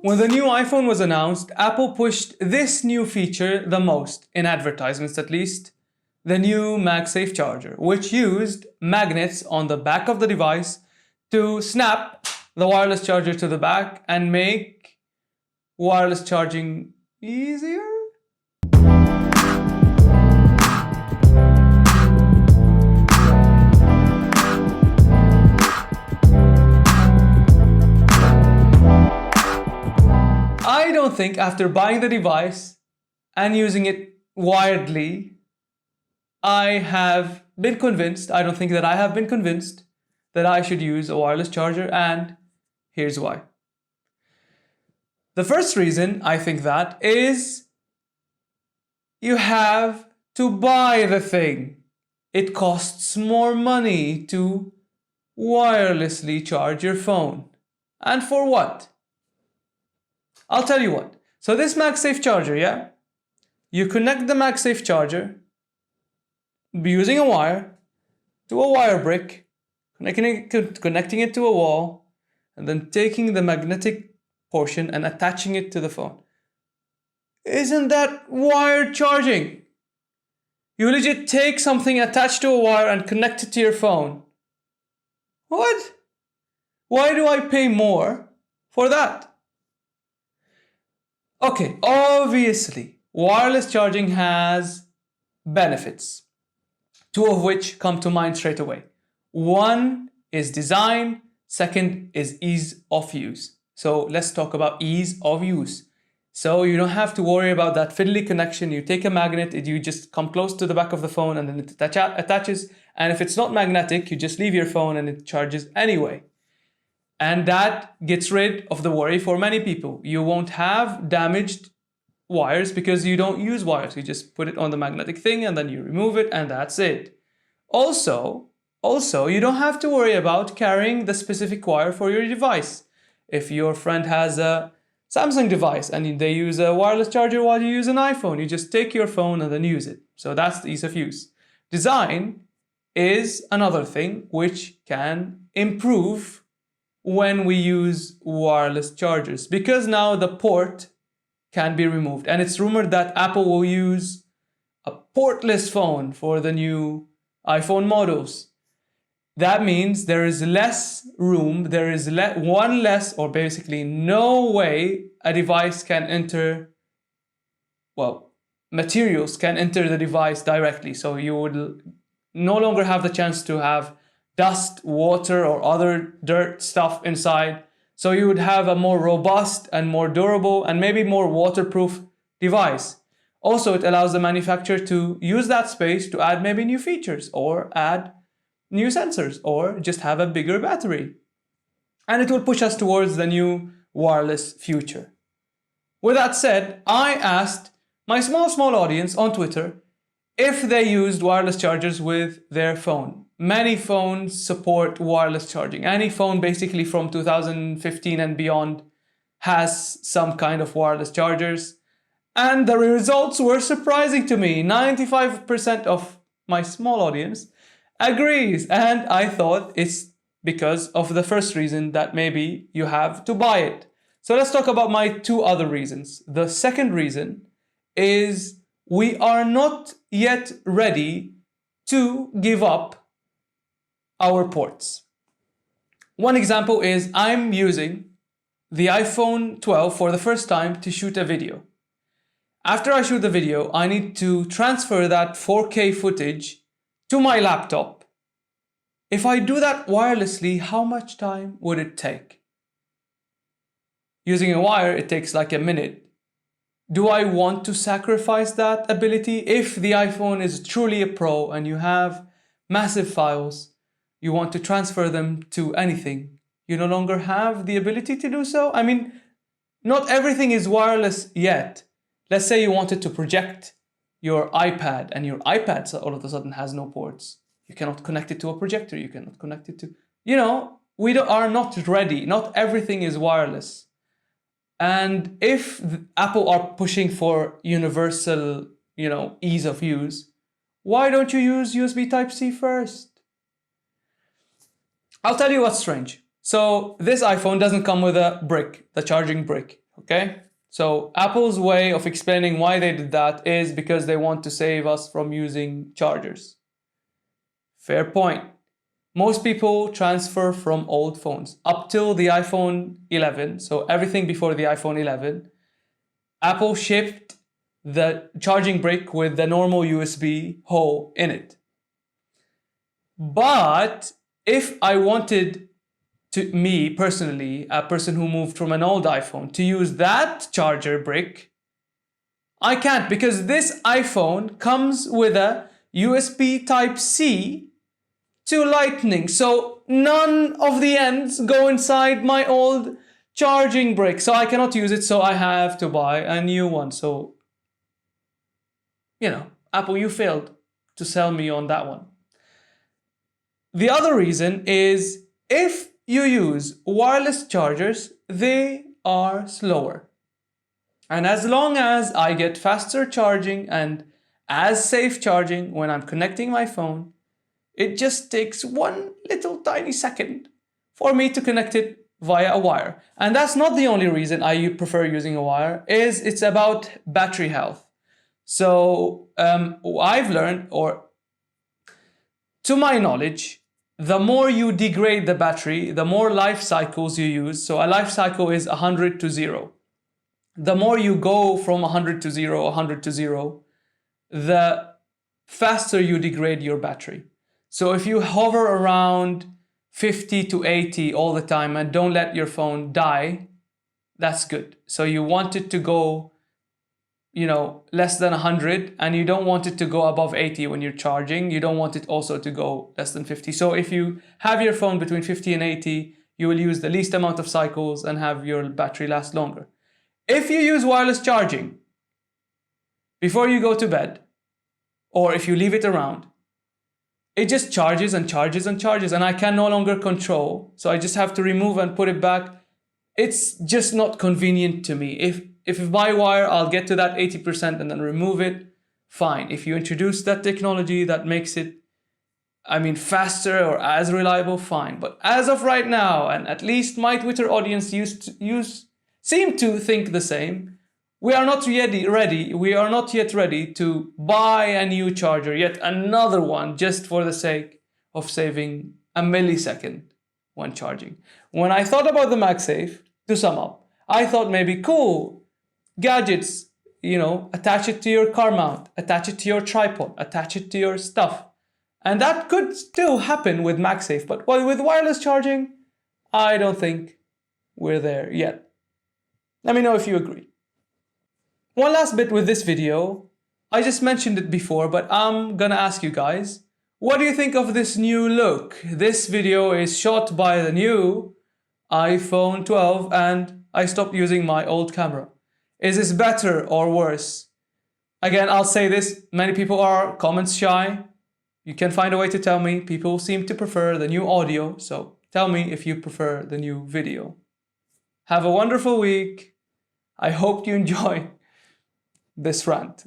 When the new iPhone was announced, Apple pushed this new feature the most, in advertisements at least, the new Magsafe charger, which used magnets on the back of the device to snap the wireless charger to the back and make wireless charging easier? I don't think after buying the device and using it widely, I have been convinced, I don't think that I have been convinced that I should use a wireless charger, and here's why. The first reason I think that is you have to buy the thing. It costs more money to wirelessly charge your phone. And for what? I'll tell you what. So this Magsafe charger, yeah? You connect the Magsafe charger using a wire to a wire brick, connecting it to a wall, and then taking the magnetic portion and attaching it to the phone. Isn't that wire charging? You legit take something attached to a wire and connect it to your phone. What? Why do I pay more for that? Okay, obviously, wireless charging has benefits, two of which come to mind straight away. One is design, second is ease of use. So let's talk about ease of use. So you don't have to worry about that fiddly connection. You take a magnet, you just come close to the back of the phone and then it attaches. And if it's not magnetic, you just leave your phone and it charges anyway. And that gets rid of the worry for many people. You won't have damaged wires because you don't use wires. You just put it on the magnetic thing and then you remove it and that's it. Also, you don't have to worry about carrying the specific wire for your device. If your friend has a Samsung device and they use a wireless charger while you use an iPhone, you just take your phone and then use it. So that's the ease of use. Design is another thing which can improve when we use wireless chargers, because now the port can be removed. And it's rumored that Apple will use a portless phone for the new iPhone models. That means there is less room, there is one less or basically no way a device can enter, well, materials can enter the device directly. So you would no longer have the chance to have dust, water, or other dirt stuff inside. So you would have a more robust and more durable and maybe more waterproof device. Also, it allows the manufacturer to use that space to add maybe new features or add new sensors or just have a bigger battery. And it will push us towards the new wireless future. With that said, I asked my small audience on Twitter if they used wireless chargers with their phone. Many phones support wireless charging. Any phone basically from 2015 and beyond has some kind of wireless chargers. And the results were surprising to me. 95% of my small audience agrees. And I thought it's because of the first reason that maybe you have to buy it. So let's talk about my two other reasons. The second reason is we are not yet ready to give up our ports. One example is I'm using the iPhone 12 for the first time to shoot a video. After I shoot the video, I need to transfer that 4K footage to my laptop. If I do that wirelessly, how much time would it take? Using a wire, it takes like a minute. Do I want to sacrifice that ability? If the iPhone is truly a pro and you have massive files, you want to transfer them to anything, you no longer have the ability to do so? I mean, not everything is wireless yet. Let's say you wanted to project your iPad and your iPad all of a sudden has no ports. You cannot connect it to a projector. You cannot connect it to, we are not ready. Not everything is wireless. And if Apple are pushing for universal, ease of use, why don't you use USB Type-C first? I'll tell you what's strange. So this iPhone doesn't come with a brick, the charging brick. Okay? So Apple's way of explaining why they did that is because they want to save us from using chargers. Fair point. Most people transfer from old phones up till the iPhone 11. So everything before the iPhone 11, Apple shipped the charging brick with the normal USB hole in it. But if I wanted to, me personally, a person who moved from an old iPhone, to use that charger brick, I can't, because this iPhone comes with a USB Type-C to Lightning. So none of the ends go inside my old charging brick. So I cannot use it, so I have to buy a new one. So, Apple, you failed to sell me on that one. The other reason is if you use wireless chargers, they are slower. And as long as I get faster charging and as safe charging when I'm connecting my phone, it just takes one little tiny second for me to connect it via a wire. And that's not the only reason I prefer using a wire, it's about battery health. So I've learned, or to my knowledge, the more you degrade the battery, the more life cycles you use. So a life cycle is 100 to 0. The more you go from 100 to 0, 100 to 0, the faster you degrade your battery. So if you hover around 50 to 80 all the time and don't let your phone die, that's good. So you want it to go, less than 100, and you don't want it to go above 80 when you're charging. You don't want it also to go less than 50. So if you have your phone between 50 and 80, you will use the least amount of cycles and have your battery last longer. If you use wireless charging before you go to bed, or if you leave it around, it just charges and charges and charges, and I can no longer control. So I just have to remove and put it back. It's just not convenient to me. If by wire, I'll get to that 80% and then remove it, fine. If you introduce that technology that makes it, faster or as reliable, fine. But as of right now, and at least my Twitter audience seem to think the same, we are not yet ready to buy a new charger, yet another one, just for the sake of saving a millisecond when charging. When I thought about the Magsafe, to sum up, I thought maybe cool gadgets, attach it to your car mount, attach it to your tripod, attach it to your stuff. And that could still happen with Magsafe, but with wireless charging, I don't think we're there yet. Let me know if you agree. One last bit with this video. I just mentioned it before, but I'm gonna ask you guys, what do you think of this new look? This video is shot by the new iPhone 12 and I stopped using my old camera. Is this better or worse? Again, I'll say this, many people are comments shy. You can find a way to tell me. People seem to prefer the new audio, so tell me if you prefer the new video. Have a wonderful week. I hope you enjoy this rant.